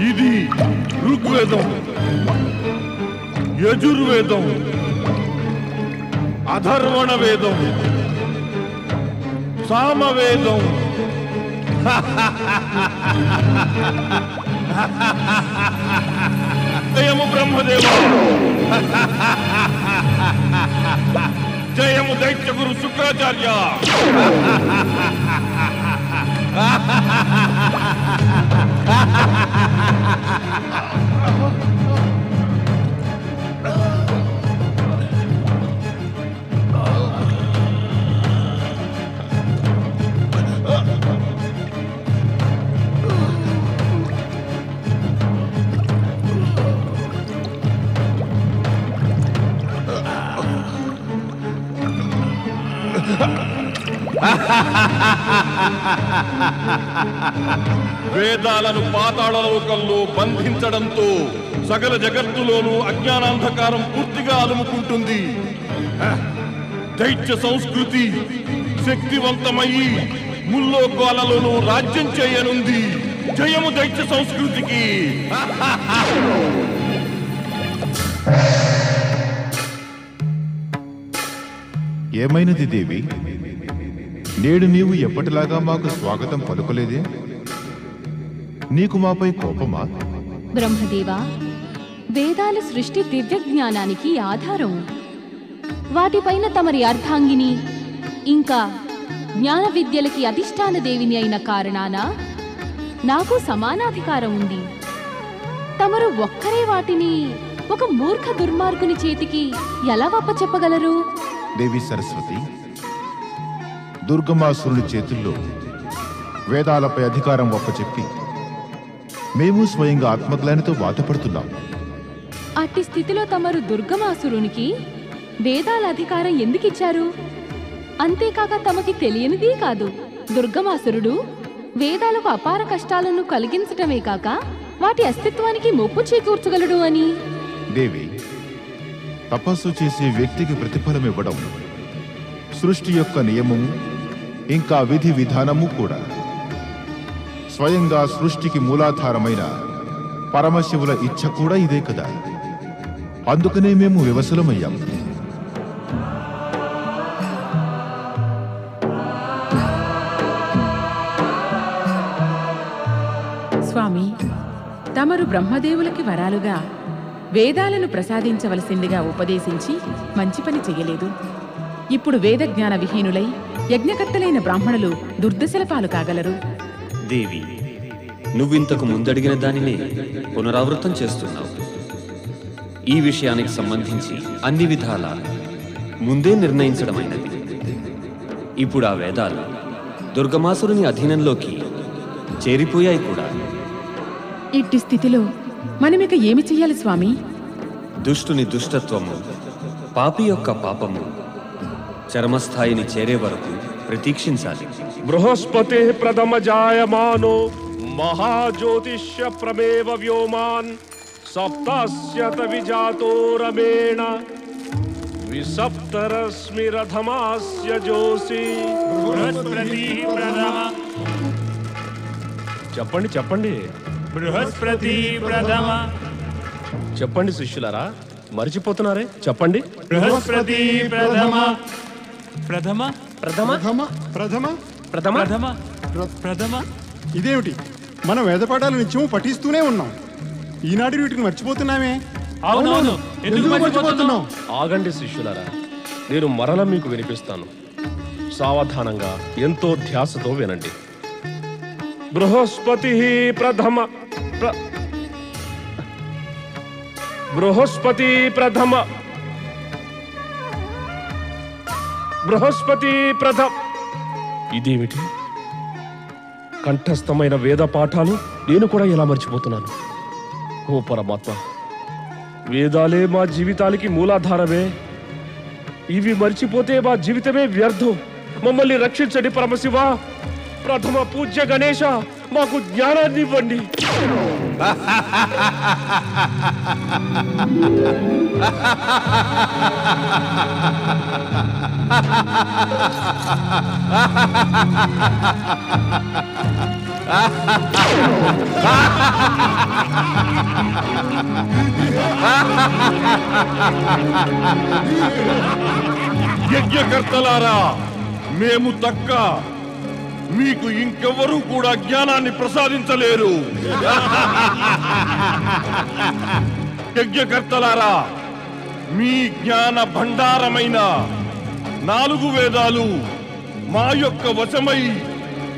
ఇది ఋగ్వేదం, యజుర్వేదం, అధర్వణ వేదం, సామవేదం, జయము బ్రహ్మదేవ, జయము దైత్య గురు శుక్రాచార్య. వేదాలను పాతాళలోకంలో బంధించడంతో సకల జగత్తులోనూ అజ్ఞానాంధకారం పూర్తిగా అలుముకుంటుంది. దైత్య సంస్కృతి శక్తివంతమయ్యి ముల్లోకాలలోనూ రాజ్యం చేయనుంది. జయము దైత్య సంస్కృతికి. ఏమైనది దేవి? నేడు నీవు ఎప్పటిలాగా మాకు స్వాగతం పలుకలేదే? నీకు మాపై కోపమా? బ్రహ్మదేవా, వేదాలు సృష్టి దివ్య జ్ఞానానికి ఆధారం. వాటిపైన తమరి అర్ధాంగిని ఇంకా జ్ఞాన విద్యలకి అధిష్టాన దేవిని అయిన కారణాన నాకు సమానాధికారం ఉంది. తమరు ఒక్కరే వాటిని ఒక మూర్ఖ దుర్మార్గుని చేతికి ఎలా వప్పచెప్పగలరు? దేవి సరస్వతి, దుర్గమాసురుని చేతుల్లో వేదాలపై అధికారం వప్పచెప్పి మేము స్వయంగా ఆత్మగ్లానితో బాధపడుతున్నాం. అట్టి స్థితిలో తమరు దుర్గమాసురునికి వేదాల అధికారం ఎందుకిచ్చారు? అంతేకాక తమకి తెలియనిది కాదు, దుర్గమాసురుడు వేదాలకు అపార కష్టాలను కలిగించటమే కాక వాటి అస్తిత్వానికి ముప్పు చేకూర్చగలడు అని. దేవి, తపస్సు చేసే వ్యక్తికి ప్రతిఫలం ఇవ్వడం సృష్టి యొక్క నియమము, ఇంకా విధి విధానము కూడా. స్వయంగా సృష్టికి మూలాధారమైన పరమశివుల ఇచ్ఛ కూడా ఇదే కదా. అందుకనే మేము వివసులమయ్యాం. స్వామి, తమరు బ్రహ్మదేవులకి వరాలుగా వేదాలను ప్రసాదించవలసిందిగా ఉపదేశించి మంచి పని చెయ్యలేదు. ఇప్పుడు వేద జ్ఞాన విహీనులై యజ్ఞకర్తలైన బ్రాహ్మణులు దుర్దశల పాలు కాగలరు. దేవి, నువ్వింతకు ముందడిగిన దానినే పునరావృతం చేస్తున్నావు. ఈ విషయానికి సంబంధించి అన్ని విధాల ముందే నిర్ణయించడమైనది. ఇప్పుడు ఆ వేదాలు దుర్గమాసురుని అధీనంలోకి చేరిపోయాయి కూడా. ఇట్టి స్థితిలో మనమిక ఏమి చెయ్యాలి స్వామి? దుష్టుని దుష్టత్వము, పాపి యొక్క పాపము చరమస్థాయిని చేరే వరకు ప్రతీక్షించాలి. బృహస్పతి ప్రథమ జాయమానో మహాజ్యోతిష్య ప్రమేవ వ్యోమాన్ సప్తస్యత విజాతో రమేణ విసప్తరశ్మి రథమాస్య జోసి. బృహస్పతి ప్రథమ. చెప్పండి చెప్పండి. బృహస్పతి ప్రథమ. చెప్పండి శిష్యులారా, మరిచిపోతున్నారే, చెప్పండి. బృహస్పతి ప్రథమ. ప్రథమ ప్రథమ ప్రథమ ప్రథమ ప్రథమ ప్రథమ. ఇదేమిటి? మనం వేద పాఠాలు నిత్యము పఠిస్తూనే ఉన్నాం. ఈనాటి వీటిని మర్చిపోతున్నామే. అవునవును, ఎందుకు మర్చిపోతున్నాం? ఆగండి శిష్యులారా, నేను మరల మీకు వినిపిస్తాను. సావధానంగా ఎంతో ధ్యాసతో వినండి. బృహస్పతి ప్రథమ బృహస్పతి ప్రథమ బృహస్పతి ప్రథమ. ఇదేమిటి? కంఠస్థమైన వేద పాఠాలు నేను కూడా ఎలా మర్చిపోతున్నాను? ఓ పరమాత్మ, వేదాలే మా జీవితాలకి మూలాధారమే. ఇవి మర్చిపోతే మా జీవితమే వ్యర్థం. మమ్మల్ని రక్షించండి పరమశివ. ప్రథమ పూజ్య గణేశ, మాకు జ్ఞానాన్ని ఇవ్వండి. యజ్ఞకర్తలారా, మేము తక్క మీకు ఇంకెవరూ కూడా జ్ఞానాన్ని ప్రసాదించలేరు. యజ్ఞకర్తలారా, మీ జ్ఞాన భండారమైన 4 వేదాలు మా యొక్క వశమై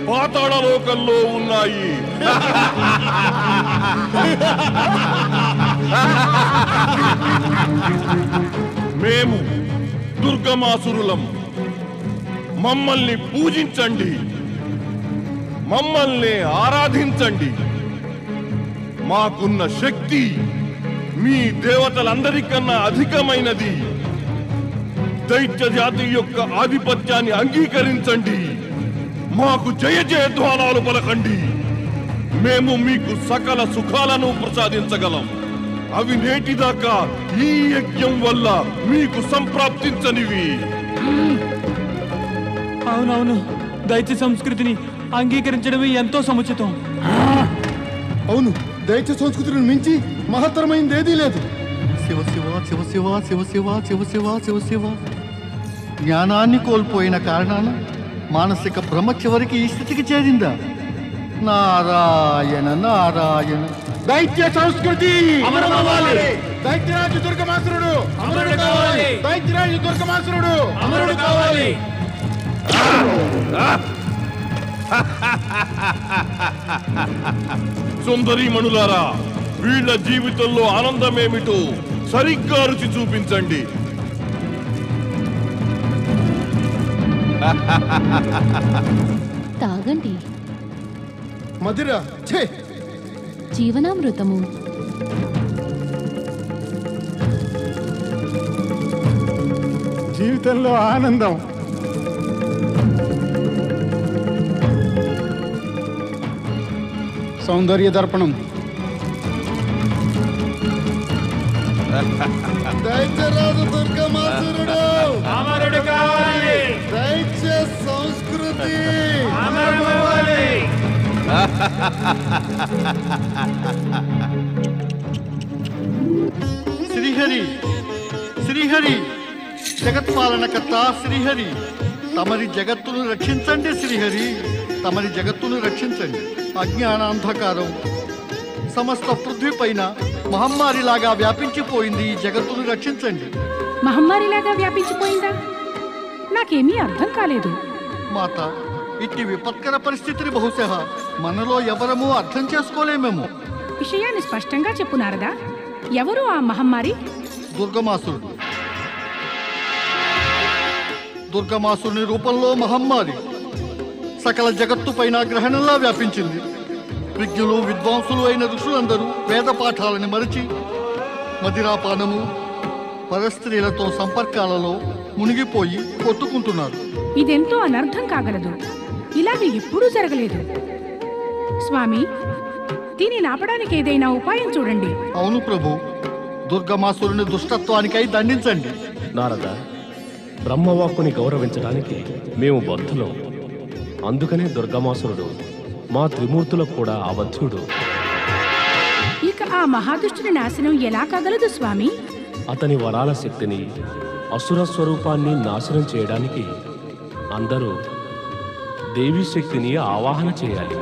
పాతాళలోకంలో ఉన్నాయి. మేము దుర్గమాసురులం. మమ్మల్ని పూజించండి, మమ్మల్ని ఆరాధించండి. మాకున్న శక్తి మీ దేవతలందరికన్నా అధికమైనది. దైత్య జాతి యొక్క ఆధిపత్యాన్ని అంగీకరించండి. మాకు జయ జయధ్వానాలు పలకండి. మేము మీకు సకల సుఖాలను ప్రసాదించగలం. అవి నేటిదాకా ఈ యజ్ఞం వల్ల మీకు సంప్రాప్తించనివి. అవునవును, దైత్య సంస్కృతిని అంగీకరించడమే ఎంతో సముచితం. అవును, దైత్య సంస్కృతిని మించి మహత్తరమైంది ఏదీ లేదు. శివ శివ శివ శివ శివ శివ శివ శివ శివ శివ. జ్ఞానాన్ని కోల్పోయిన కారణాన మానసిక భ్రమ చివరికి ఈ స్థితికి చేరిందా? నారాయణ నారాయణ. దైత్య సంస్కృతి దైత్యరాజు దుర్గమాసురుడు అమరుడు కావాలి. దైత్యరాజు దుర్గమాసురుడు అమరుడు కావాలి. సుందరీమణులారా, వీళ్ళ జీవితంలో ఆనందమేమిటో సరిగ్గా రుచి చూపించండి. తాగండి. మదిర ఛే, జీవనామృతము. జీవితంలో ఆనందం. సౌందర్య దర్పణం. దైత్యరాజు దుర్గమాసురుడు అమరుడు కావాలి. దైత్య సంస్కృతి అమరుడు కావాలి. శ్రీహరి శ్రీహరి, జగత్పాలనకర్త శ్రీహరి, తమరి జగత్తును రక్షించండి. శ్రీహరి, తమరి జగత్తును రక్షించండి. అజ్ఞానాంధకారం సమస్త పృథ్వీ పైన మహమ్మారిలాగా వ్యాపించిపోయింది. ఈ జగత్తును రక్షించండి. మహమ్మారిలాగా వ్యాపించిపోయిందా? నాకేమీ అర్థం కాలేదు. మాత, ఇట్టి విపత్కర పరిస్థితిని బహుశా మనలో ఎవరము అర్థం చేసుకోలేమేమో. విషయాన్ని స్పష్టంగా చెప్పు నారదా. ఎవరు ఆ మహమ్మారి? దుర్గమాసురుడు. దుర్గమాసురుని రూపంలో మహమ్మారి సకల జగత్తు పైన గ్రహణంలా వ్యాపించింది. విజ్ఞులు విద్వాంసులు అయిన ఋషులందరూ వేద పాఠాలని మరచి మదిరాపానము, పరస్త్రీలతో సంపర్కాలలో మునిగిపోయి కొట్టుకుంటున్నారు. ఇదెంతో అనర్థం కాగలదు. ఇలాగ ఎప్పుడూ జరగలేదు. స్వామి, దీనిని ఆపడానికి ఏదైనా ఉపాయం చూడండి. అవును ప్రభు, దుర్గమాసురుని దుష్టత్వానికై దండించండి. నారద, బ్రహ్మవాక్కుని గౌరవించడానికి మేము బద్ధులం. అందుకనే దుర్గమాసురుడు మా త్రిమూర్తులకు కూడా అబద్ధుడు. ఇక ఆ మహాదుష్టుని నాశనం ఎలా కాగలదు స్వామి? అతని వరాల శక్తిని, అసుర స్వరూపాన్ని నాశనం చేయడానికి అందరూ దేవీ శక్తిని ఆవాహన చేయాలి.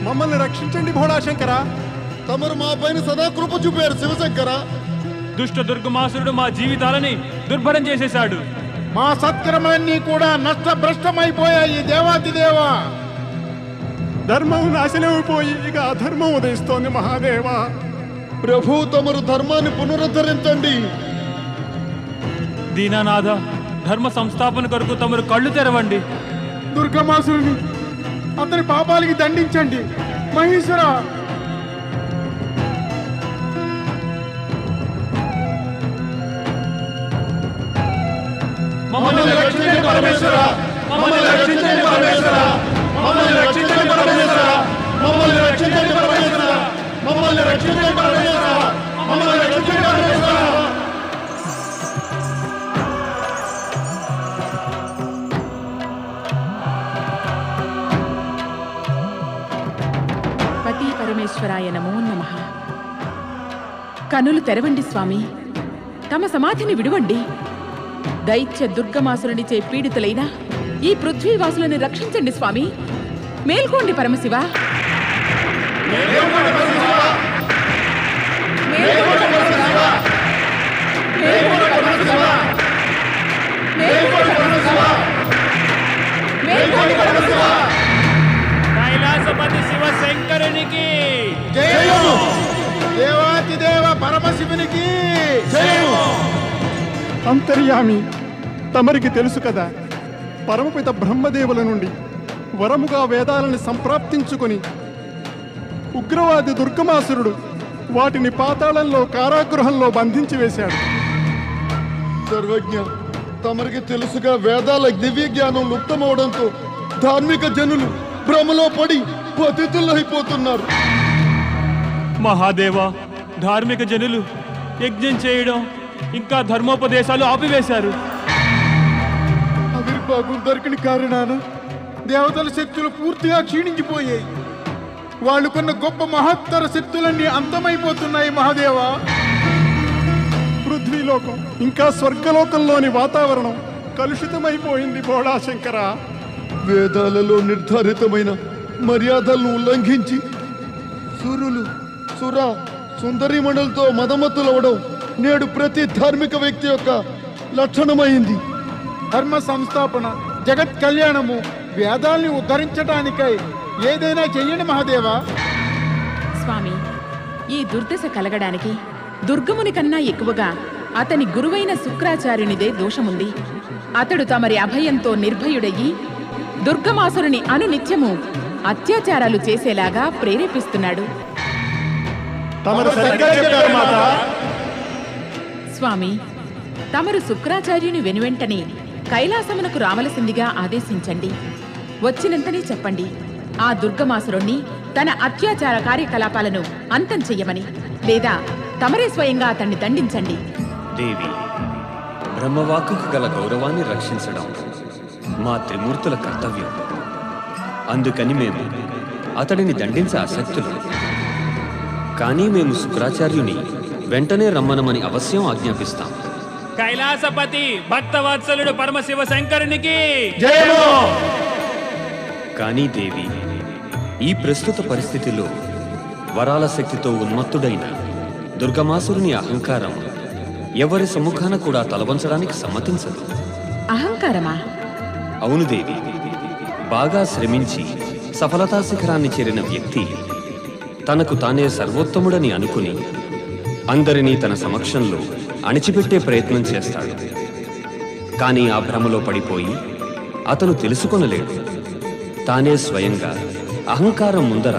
మమ్మల్ని రక్షించండి భోళాశంకర. తమరు మా పైన సదా కృప చూపారు శివశంకర. దుష్ట దుర్గమాసురుడు మా జీవితాలని దుర్భరం చేసేశాడు. మా సత్కర్మలన్నీ కూడా నష్టభ్రష్టమైపోయాయి దేవాతి దేవా. ధర్మం నాశనమైపోయి ఇక అధర్మం ఉదయిస్తోంది మహాదేవ. ప్రభు తమరు ధర్మాన్ని పునరుద్ధరించండి. దీనానాథ, ధర్మ సంస్థాపన కొరకు తమరు కళ్ళు తెరవండి. దుర్గమాసురుని అతని పాపాలకి దండించండి మహేశ్వర. మమ్మల్ని రక్షించండి పరమేశ్వర, మమ్మల్ని రక్షించండి పరమేశ్వర, మమ్మల్ని రక్షించండి పరమేశ్వర, మమ్మల్ని రక్షించండి పరమేశ్వర, మమ్మల్ని రక్షించండి పరమేశ్వర, మమ్మల్ని రక్షించండి పరమేశ్వర. పతి పరమేశ్వరాయ నమో నమః. కనులు తెరవండి స్వామి, తమ సమాధిని విడువండి. దైత్య దుర్గమాసురునిచే పీడితులైన ఈ పృథ్వీవాసులను రక్షించండి స్వామి. మేల్కోండి పరమశివ. కైలాసపతి శివశంకరునికి జయము. దేవాతి దేవ పరమశివునికి జయము. అంతర్యామి, తమరికి తెలుసు కదా, పరమపిత బ్రహ్మదేవుల నుండి వరముగా వేదాలను సంప్రాప్తించుకొని ఉగ్రవాది దుర్గమాసురుడు వాటిని పాతాళంలో కారాగృహంలో బంధించి వేశాడు. సర్వజ్ఞ, తమరికి తెలుసుగా వేదాల దివ్య జ్ఞానం లుప్తమవడంతో ధార్మిక జనులు భ్రమలో పడి పతితులైపోతున్నారు. మహాదేవ, ధార్మిక జనులు యజ్ఞం చేయడం ఇంకా ధర్మోపదేశాలు ఆపివేశారు. ఆవిర్భాగం దొరికిన కారణాన దేవతల శక్తులు పూర్తిగా క్షీణించిపోయాయి. వాళ్ళు కొన్న గొప్ప మహత్తర శక్తులన్నీ అంతమైపోతున్నాయి మహాదేవా. పృథ్వీలోకం ఇంకా స్వర్గలోకంలోని వాతావరణం కలుషితమైపోయింది భోళాశంకర. వేదాలలో నిర్ధారితమైన మర్యాదలను ఉల్లంఘించి సురులు సుర సుందరీమణులతో మదమత్తులవడం నేడు ప్రతి ధార్మిక వ్యక్తి యొక్క లక్షణమైంది. ధర్మ సంస్థాపన, జగత్ కళ్యాణము, వేదాల్ని ఉద్ధరించడానికై ఏదైనా చెయ్యండి మహాదేవా. స్వామి, ఈ దుర్దశ కలగడానికి దుర్గముని కన్నా ఎక్కువగా అతని గురువైన శుక్రాచార్యునిదే దోషముంది. అతడు తమరి అభయంతో నిర్భయుడయ్యి దుర్గమాసురుని అనునిత్యము అత్యాచారాలు చేసేలాగా ప్రేరేపిస్తున్నాడు. స్వామి, తమరు శుక్రాచార్యుని వెనువెంటనే కైలాసమునకు రావలసిందిగా ఆదేశించండి. వచ్చినంతనే చెప్పండి, ఆ దుర్గమాసురుణ్ణి తన అత్యాచార కార్యకలాపాలను అంతం చెయ్యమని, లేదా తమరే స్వయంగా అతన్ని దండించండి. దేవి, బ్రహ్మవాక్కుకు గల గౌరవాన్ని రక్షించడం మా త్రిమూర్తుల కర్తవ్యం. అందుకని మేము అతడిని దండించే ఆసక్తులు. కానీ మేము శుక్రాచార్యుని వెంటనే రమ్మనమని అవశ్యం ఆజ్ఞాపిస్తాం. కైలాసపతి భక్తవత్సలుడు పరమశివ శంకరునికి జయము. కానీ దేవి, ఈ ప్రస్తుత పరిస్థితిలో వరాల శక్తితో ఉన్మత్తుడైన దుర్గమాసురుని అహంకారం ఎవరి సముఖాన కూడా తలవంచడానికి సమ్మతించదు. అహంకారమా? అవును దేవి, బాగా శ్రమించి సఫలతా శిఖరాన్ని చేరిన వ్యక్తి తనకు తానే సర్వోత్తముడని అనుకుని అందరినీ తన సమక్షంలో అణిచిపెట్టే ప్రయత్నం చేస్తాడు. కానీ ఆ భ్రమలో పడిపోయి అతను తెలుసుకొనలేడు తానే స్వయంగా అహంకారం ముందర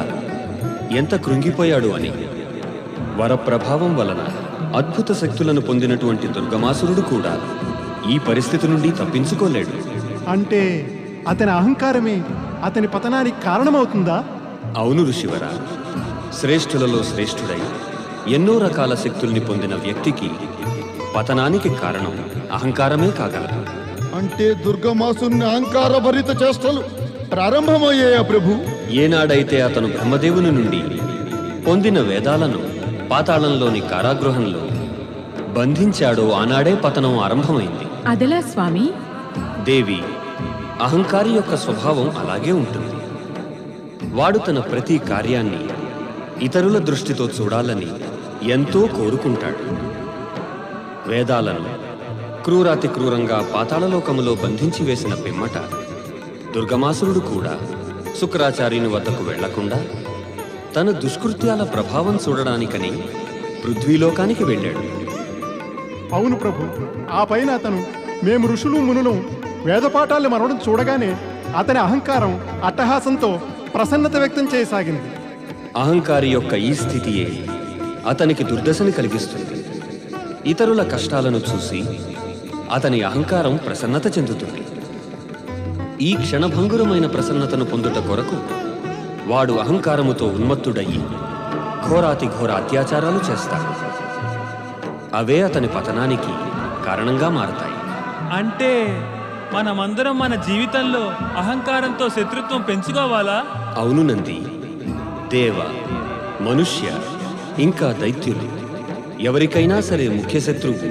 ఎంత కృంగిపోయాడు అని. వరప్రభావం వలన అద్భుత శక్తులను పొందినటువంటి దుర్గమాసురుడు కూడా ఈ పరిస్థితి నుండి తప్పించుకోలేడు. అంటే అతని అహంకారమే అతని పతనానికి కారణమవుతుందా? అవును ఋషివరా, శ్రేష్ఠులలో శ్రేష్ఠుడై ఎన్నో రకాల శక్తుల్ని పొందిన వ్యక్తికి పతనానికి కారణం అహంకారమే కాగలదు. అంటే దుర్గమాసుని అహంకార భరిత చేష్టలు ప్రారంభమయ్యాయా ప్రభు? ఏనాడైతే అతను బ్రహ్మదేవుని నుండి పొందిన వేదాలను పాతాళంలోని కారాగృహంలో బంధించాడో ఆనాడే పతనం ఆరంభమైంది. అదెలా స్వామి? దేవి, అహంకారి యొక్క స్వభావం అలాగే ఉంటుంది. వాడు తన ప్రతి కార్యాన్ని ఇతరుల దృష్టితో చూడాలని ఎంతో కోరుకుంటాడు. వేదాలను క్రూరాతి క్రూరంగా పాతాళలోకములో బంధించి వేసిన పిమ్మట దుర్గమాసురుడు కూడా శుక్రాచార్యుని వద్దకు వెళ్లకుండా తన దుష్కృత్యాల ప్రభావం చూడడానికని పృథ్వీలోకానికి వెళ్ళాడు. అవును ప్రభు. ఆ పైన అతను మేము ఋషులు మునులు వేదపాఠాలు మరవడం చూడగానే అతని అహంకారం అట్టహాసంతో ప్రసన్నత వ్యక్తం చేయసాగింది. అహంకారి యొక్క ఈ స్థితియే అతనికి దుర్దశని కలిగిస్తుంది. ఇతరుల కష్టాలను చూసి అతని అహంకారం ప్రసన్నత చెందుతుంది. ఈ క్షణభంగురమైన ప్రసన్నతను పొందుట కొరకు వాడు అహంకారముతో ఉన్మత్తుడయ్యి ఘోరాతి ఘోర అత్యాచారాలు చేస్తాడు. అవే అతని పతనానికి కారణంగా మారతాయి. అంటే మనమందరం మన జీవితంలో అహంకారంతో శత్రుత్వం పెంచుకోవాలా? అవును నంది. దేవ, మనుష్య, ఇంకా దైత్యులు ఎవరికైనా సరే ముఖ్య శత్రువు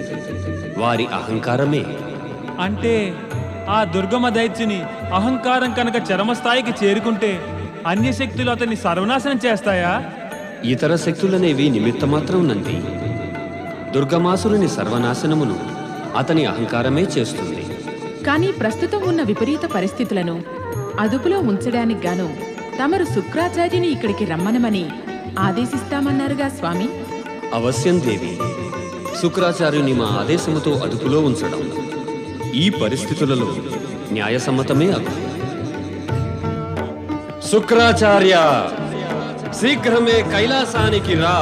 వారి అహంకారమే. అంటే ఆ దుర్గమ దైత్యుని అహంకారం కనుక చరమస్థాయికి చేరుకుంటే అన్య శక్తులు అతన్ని సర్వనాశనం చేస్తాయా? ఇతర శక్తులనేవి నిమిత్తమాత్రం నంది. దుర్గమాసురుని సర్వనాశనమును అతని అహంకారమే చేస్తుంది. కానీ ప్రస్తుతం ఉన్న విపరీత పరిస్థితులను అదుపులో ఉంచడానికి గాను తమరు శుక్రాచార్యుని ఇక్కడికి రమ్మనమని ఆదేశిస్తామన్నారుగా స్వామి? అవశ్యం దేవి. శుక్రాచార్యుని మా ఆదేశముతో అదుపులో ఉంచడం ఈ పరిస్థితులలో న్యాయసమ్మతమే అగు. శుక్రాచార్య, శీఘ్రమే కైలాసానికి రా.